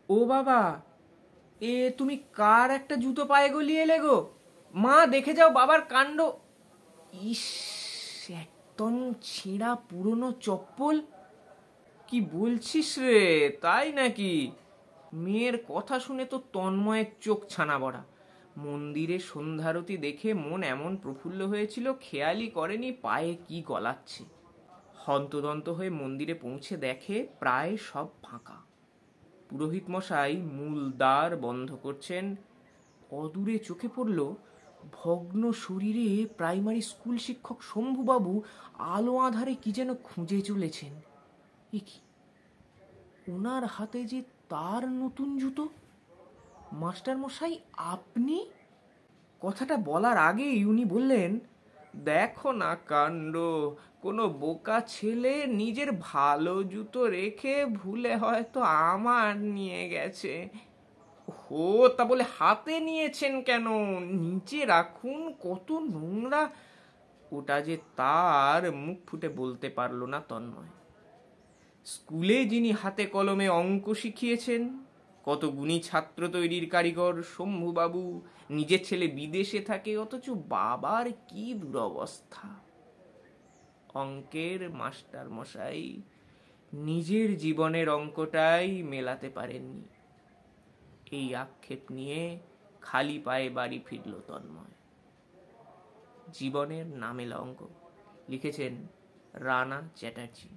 ও বাবা, তুমি কার একটা জুতো পায়ে গলিয়ে এলে গো? মা, দেখে যাও বাবার কাণ্ড। ইস, একদম ছেঁড়া পুরনো চপ্পল। কি বলছিস রে, তাই নাকি? মেয়ের কথা শুনে তো তন্ময়ের চোখ ছানা বড়া। মন্দিরে সন্ধ্যারতি দেখে মন এমন প্রফুল্ল হয়েছিল, খেয়ালই করেনি পায়ে কি গলাচ্ছে। হন্তদন্ত হয়ে মন্দিরে পৌঁছে দেখে প্রায় সব ফাঁকা। পুরোহিত মশাই মূল দ্বার বন্ধ করছেন। অদূরে চোখে পড়ল ভগ্ন শরীরে প্রাইমারি স্কুল শিক্ষক শম্ভুবাবু আলো আধারে কি যেন খুঁজে চলেছেন। এ কি, ওনার হাতে যে তার নতুন জুতো! মাস্টার মশাই, আপনি? কথাটা বলার আগেই উনি বললেন, দেখো না কাণ্ড, কোনো বোকা ছেলে নিজের ভালো জুতো রেখে ভুলে হয়তো আমার নিয়ে গেছে। হো, তা বলে হাতে নিয়েছেন কেন? নিচে রাখুন, কত নোংরা। ওটা যে তার মুখ ফুটে বলতে পারল না তন্ময়। স্কুলে যিনি হাতে কলমে অঙ্ক শিখিয়েছেন, কত গুণী ছাত্র তৈরির কারিগর শম্ভুবাবু, নিজের ছেলে বিদেশে থাকে, অথচ বাবার কি দুরবস্থা। অঙ্কের মাস্টার মশাই নিজের জীবনের অঙ্কটাই মেলাতে পারেননি। এই আক্ষেপ নিয়ে খালি পায়ে বাড়ি ফিরল তন্ময়। জীবনের নামেলা অঙ্ক। লিখেছেন রানা চ্যাটার্জি।